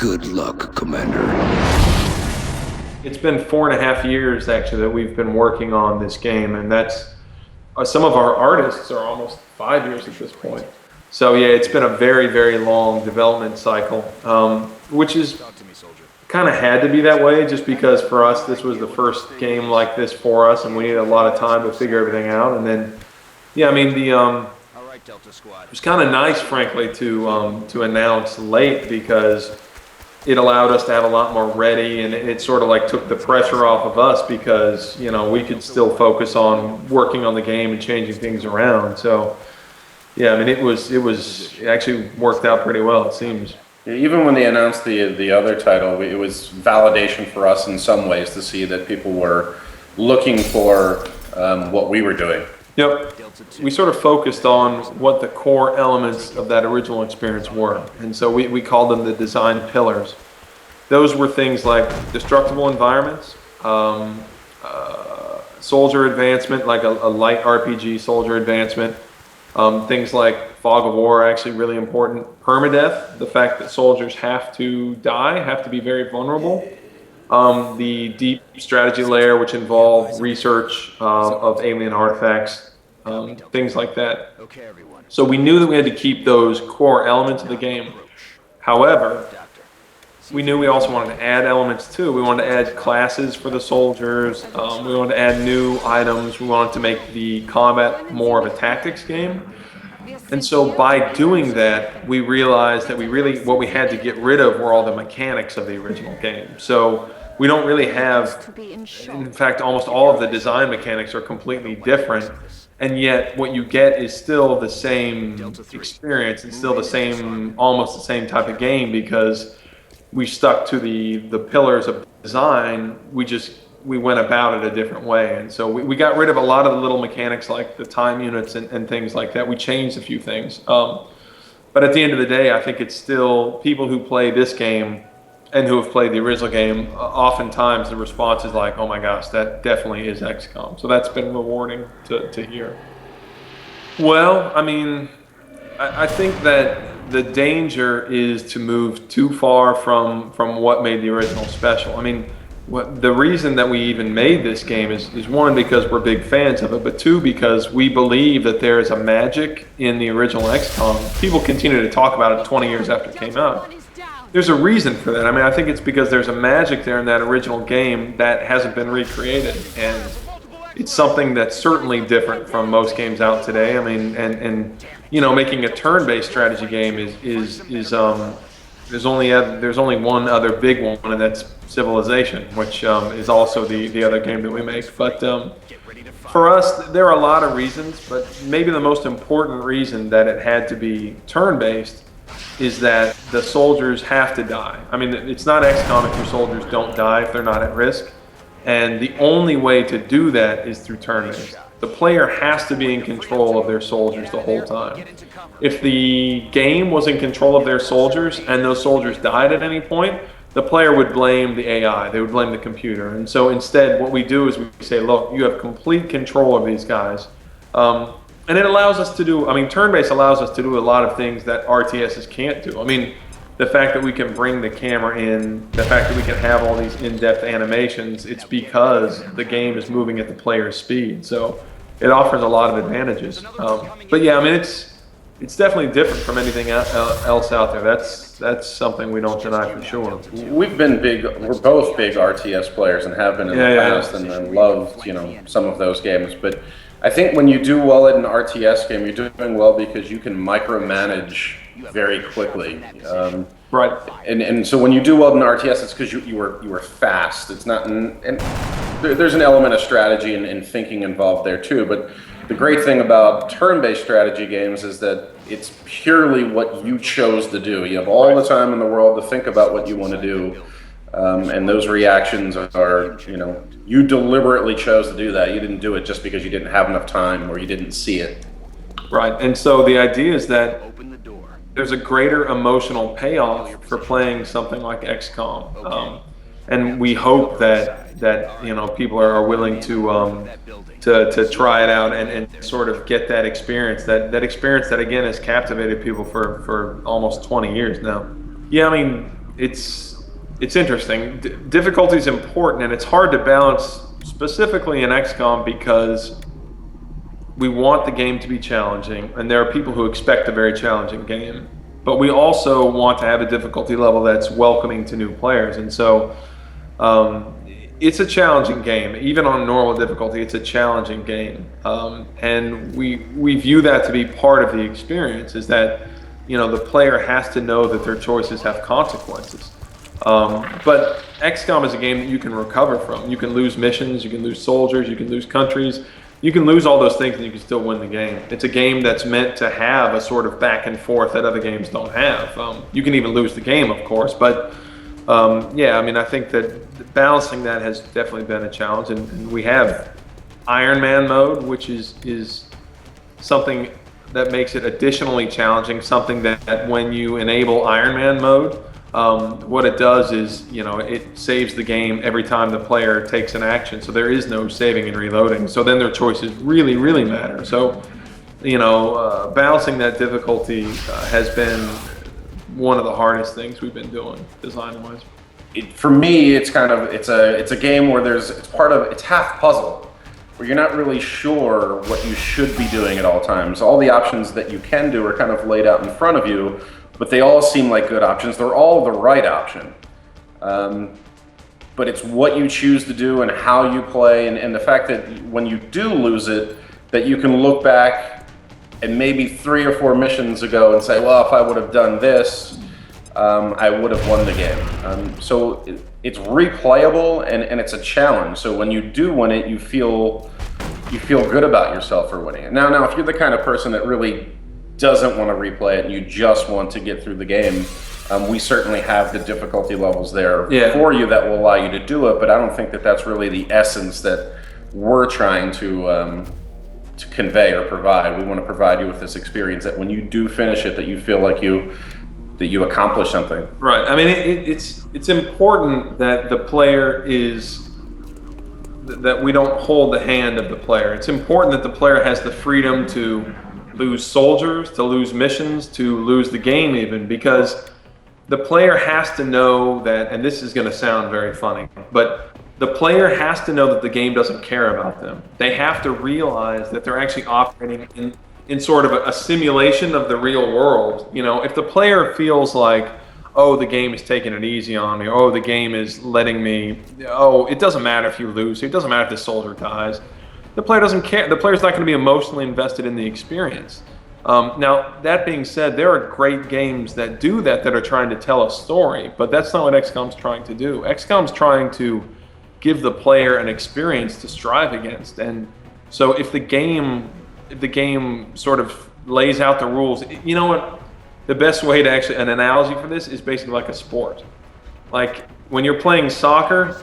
Good luck, Commander. It's been 4.5 years actually that we've been working on this game, and that's some of our artists are almost 5 years at this point. So yeah, it's been a very, very long development cycle, which is kind of had to be that way just because for us this was the first game like this for us, and we needed a lot of time to figure everything out. And then, yeah, I mean it was kind of nice, frankly, to announce late because it allowed us to have a lot more ready, and it sort of like took the pressure off of us because, you know, we could still focus on working on the game and changing things around. So yeah, I mean it actually worked out pretty well, it seems. Yeah, even when they announced the other title, it was validation for us in some ways to see that people were looking for what we were doing. Yep. We sort of focused on what the core elements of that original experience were. And so we called them the design pillars. Those were things like destructible environments, soldier advancement, like a light RPG soldier advancement, things like fog of war, actually really important. Permadeath, the fact that soldiers have to die, have to be very vulnerable. The deep strategy layer, which involved research of alien artifacts, things like that. So we knew that we had to keep those core elements of the game. However, we knew we also wanted to add elements too. We wanted to add classes for the soldiers. We wanted to add new items. We wanted to make the combat more of a tactics game. And so by doing that, we realized that what we had to get rid of were all the mechanics of the original game. So we don't really have, in fact, almost all of the design mechanics are completely different. And yet what you get is still the same experience. It's still the same, almost the same type of game because we stuck to the pillars of design. We went about it a different way. And so we got rid of a lot of the little mechanics like the time units and things like that. We changed a few things. But at the end of the day, I think it's still people who play this game and who have played the original game, oftentimes the response is like, oh my gosh, that definitely is XCOM. So that's been rewarding to hear. Well, I mean, I think that the danger is to move too far from what made the original special. I mean, the reason that we even made this game is one, because we're big fans of it, but two, because we believe that there is a magic in the original XCOM. People continue to talk about it 20 years after it came out. There's a reason for that. I mean, I think it's because there's a magic there in that original game that hasn't been recreated, and it's something that's certainly different from most games out today. I mean, and you know, making a turn-based strategy game is there's only one other big one, and that's Civilization, which is also the other game that we make. But for us, there are a lot of reasons, but maybe the most important reason that it had to be turn-based is that the soldiers have to die. I mean, it's not XCOM if your soldiers don't die, if they're not at risk. And the only way to do that is through turn-based. The player has to be in control of their soldiers the whole time. If the game was in control of their soldiers and those soldiers died at any point, the player would blame the AI, they would blame the computer. And so instead what we do is we say, look, you have complete control of these guys. And it allows us to do, I mean, turn-based allows us to do a lot of things that RTSs can't do. I mean, the fact that we can bring the camera in, the fact that we can have all these in-depth animations, it's because the game is moving at the player's speed. So it offers a lot of advantages. But yeah, I mean, it's definitely different from anything else out there. That's something we don't deny for sure. We're both big RTS players and have been in the past, and loved, you know, some of those games. But I think when you do well in an RTS game, you're doing well because you can micromanage very quickly. Right. And so when you do well in RTS, it's because you were fast. It's not, and there's an element of strategy and thinking involved there too. But the great thing about turn-based strategy games is that it's purely what you chose to do. You have all the time in the world to think about what you want to do. And those reactions are, you know, you deliberately chose to do that. You didn't do it just because you didn't have enough time or you didn't see it. Right. And so the idea is that there's a greater emotional payoff for playing something like XCOM. And we hope that you know, people are willing to try it out and sort of get that experience that experience that again has captivated people for almost 20 years now. Yeah, I mean, it's interesting. Difficulty is important, and it's hard to balance specifically in XCOM because we want the game to be challenging, and there are people who expect a very challenging game. But we also want to have a difficulty level that's welcoming to new players, and so it's a challenging game. Even on normal difficulty, it's a challenging game, and we view that to be part of the experience. Is that the player has to know that their choices have consequences. But XCOM is a game that you can recover from. You can lose missions, you can lose soldiers, you can lose countries. You can lose all those things and you can still win the game. It's a game that's meant to have a sort of back and forth that other games don't have. You can even lose the game, of course, but yeah, I mean, I think that balancing that has definitely been a challenge, and we have Iron Man mode, which is something that makes it additionally challenging, something that when you enable Iron Man mode, what it does is, it saves the game every time the player takes an action. So there is no saving and reloading. So then their choices really, really matter. So, balancing that difficulty has been one of the hardest things we've been doing design-wise. For me, it's a game where it's half puzzle, where you're not really sure what you should be doing at all times. All the options that you can do are kind of laid out in front of you, but they all seem like good options. They're all the right option. But it's what you choose to do and how you play, and the fact that when you do lose it, that you can look back and maybe 3 or 4 missions ago and say, well, if I would have done this, I would have won the game. So it's replayable and it's a challenge. So when you do win it, you feel good about yourself for winning it. Now, if you're the kind of person that really doesn't want to replay it and you just want to get through the game, we certainly have the difficulty levels there for you that will allow you to do it, but I don't think that that's really the essence that we're trying to convey or provide. We want to provide you with this experience that when you do finish it, that you feel like you accomplished something. Right. I mean, it's important that the player that we don't hold the hand of the player. It's important that the player has the freedom to lose soldiers, to lose missions, to lose the game even, because the player has to know that, and this is going to sound very funny, but the player has to know that the game doesn't care about them. They have to realize that they're actually operating in sort of a simulation of the real world. If the player feels like, oh, the game is taking it easy on me, oh, the game is letting me, oh, it doesn't matter if you lose, it doesn't matter if the soldier dies, the player doesn't care. The player's not going to be emotionally invested in the experience. Now, that being said, there are great games that do that are trying to tell a story, but that's not what XCOM's trying to do. XCOM's trying to give the player an experience to strive against. And so if the game sort of lays out the rules, you know what? The best way to an analogy for this is basically like a sport. Like when you're playing soccer,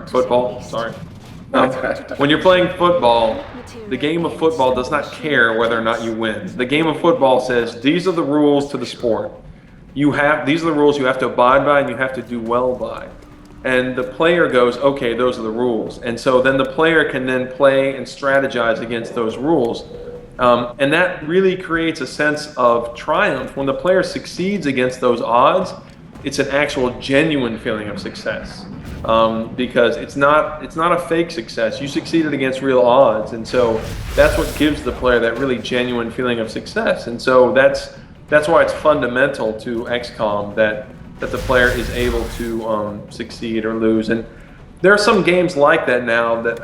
football, sorry. When you're playing football, the game of football does not care whether or not you win. The game of football says, these are the rules to the sport. These are the rules you have to abide by and you have to do well by. And the player goes, okay, those are the rules. And so then the player can then play and strategize against those rules. And that really creates a sense of triumph. When the player succeeds against those odds, it's an actual genuine feeling of success. Because it's not a fake success. You succeeded against real odds, and so that's what gives the player that really genuine feeling of success. And so that's why it's fundamental to XCOM that the player is able to succeed or lose. And there are some games like that now that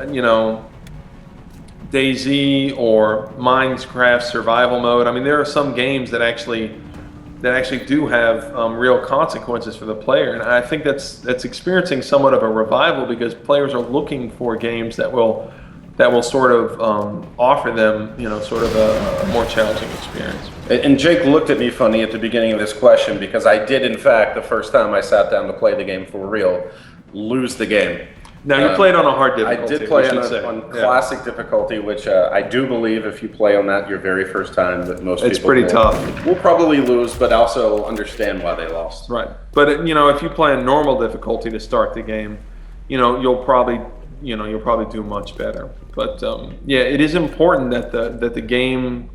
DayZ or Minecraft survival mode. I mean, there are some games that actually do have real consequences for the player, and I think that's experiencing somewhat of a revival because players are looking for games that will sort of offer them, sort of a more challenging experience. And Jake looked at me funny at the beginning of this question because I did, in fact, the first time I sat down to play the game for real, lose the game. Now, you played on a hard difficulty. I did play on classic difficulty, which I do believe if you play on that your very first time, that most it's people pretty tough. Will probably lose, but also understand why they lost. Right. But if you play on normal difficulty to start the game, you'll probably do much better. But it is important that the game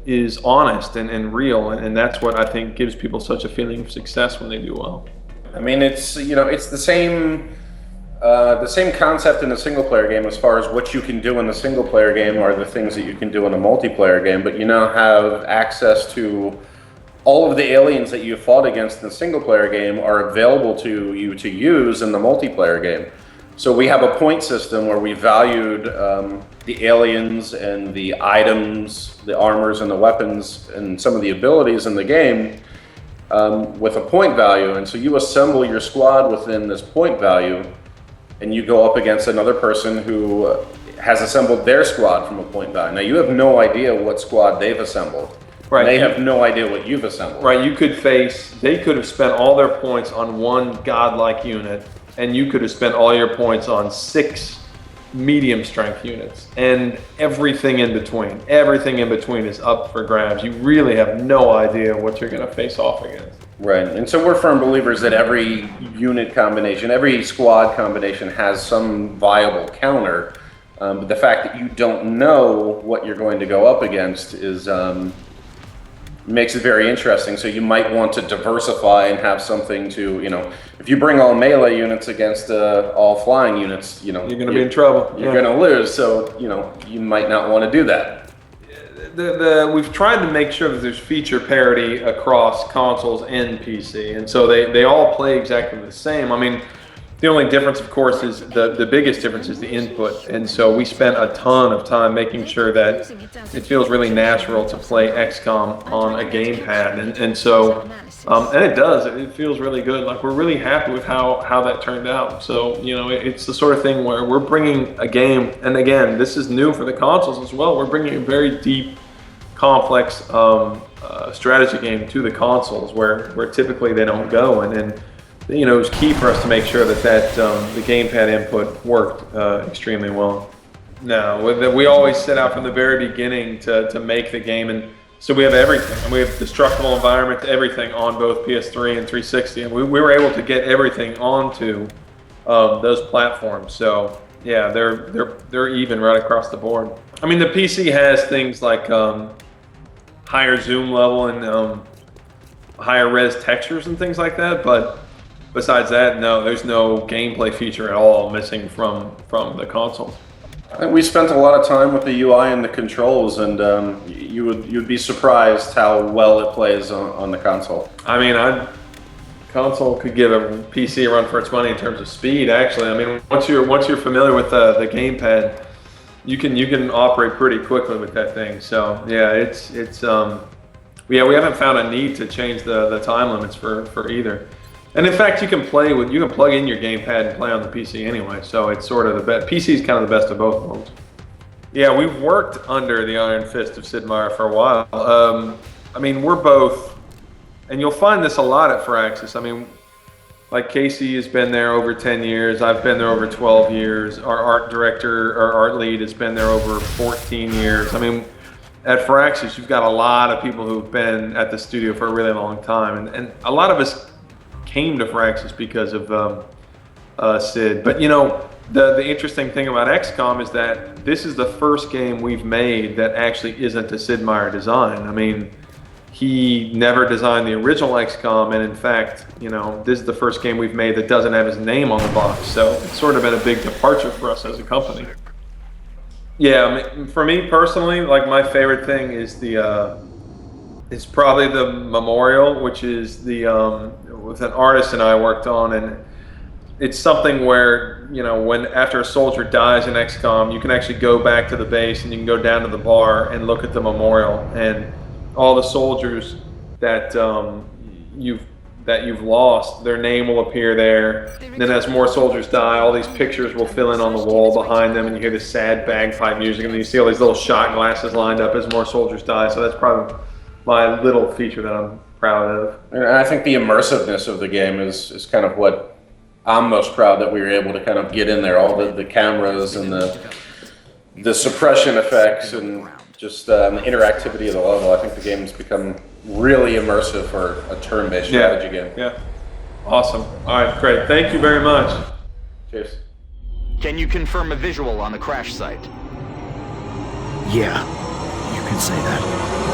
is honest and real, and that's what I think gives people such a feeling of success when they do well. I mean, it's it's the same concept in a single player game as far as what you can do in the single player game are the things that you can do in a multiplayer game, but you now have access to all of the aliens that you fought against in the single player game are available to you to use in the multiplayer game. So we have a point system where we valued the aliens and the items, the armors and the weapons and some of the abilities in the game with a point value. And so you assemble your squad within this point value, and you go up against another person who has assembled their squad from a point value. Now you have no idea what squad they've assembled. Right. They have no idea what you've assembled. Right, they could have spent all their points on one godlike unit, and you could have spent all your points on 6 medium strength units, and everything in between. Everything in between is up for grabs. You really have no idea what you're going to face off against. Right, and so we're firm believers that every unit combination, every squad combination has some viable counter. But the fact that you don't know what you're going to go up against is makes it very interesting. So you might want to diversify and have something to, if you bring all melee units against all flying units, you're going to be in trouble. You're going to lose. So, you might not want to do that. We've tried to make sure that there's feature parity across consoles and PC, and so they all play exactly the same. I mean, the only difference, of course, is the biggest difference is the input, and so we spent a ton of time making sure that it feels really natural to play XCOM on a gamepad, and so and it does. It feels really good. Like, we're really happy with how that turned out. So it's the sort of thing where we're bringing a game, and again, this is new for the consoles as well. We're bringing a very deep, complex strategy game to the consoles where typically they don't go, and it was key for us to make sure that the gamepad input worked extremely well. No, we always set out from the very beginning to make the game, and so we have everything. And we have destructible environment, everything on both PS3 and 360, and we were able to get everything onto those platforms. So yeah, they're even right across the board. I mean, the PC has things like higher zoom level and higher res textures and things like that, but besides that, no, there's no gameplay feature at all missing from the console. We spent a lot of time with the UI and the controls, and you'd be surprised how well it plays on the console. I mean, console could give a PC a run for its money in terms of speed. Actually, I mean, once you're familiar with the gamepad, you can operate pretty quickly with that thing. So yeah, we haven't found a need to change the time limits for either. And in fact, you can plug in your gamepad and play on the PC anyway. So it's sort of the best. PC is kind of the best of both worlds. Yeah, we've worked under the iron fist of Sid Meier for a while. I mean, we're both, and you'll find this a lot at Firaxis. I mean, like Casey has been there over 10 years. I've been there over 12 years. Our art director, our art lead, has been there over 14 years. I mean, at Firaxis, you've got a lot of people who've been at the studio for a really long time, and a lot of us came to Firaxis because of Sid. But the interesting thing about XCOM is that this is the first game we've made that actually isn't a Sid Meier design. I mean, he never designed the original XCOM, and in fact, this is the first game we've made that doesn't have his name on the box. So it's sort of been a big departure for us as a company. Yeah, I mean, for me personally, like, my favorite thing is it's probably the memorial, which is with an artist and I worked on, and it's something where, when after a soldier dies in XCOM, you can actually go back to the base and you can go down to the bar and look at the memorial, and all the soldiers that you've lost, their name will appear there. And then as more soldiers die, all these pictures will fill in on the wall behind them, and you hear this sad bagpipe music, and then you see all these little shot glasses lined up as more soldiers die. So that's probably my little feature that I'm proud of. And I think the immersiveness of the game is kind of what I'm most proud that we were able to kind of get in there. All the cameras and the suppression effects and just the interactivity of the level. I think the game's become really immersive for a turn-based strategy game. Yeah. Awesome. All right, great. Thank you very much. Cheers. Can you confirm a visual on the crash site? Yeah, you can say that.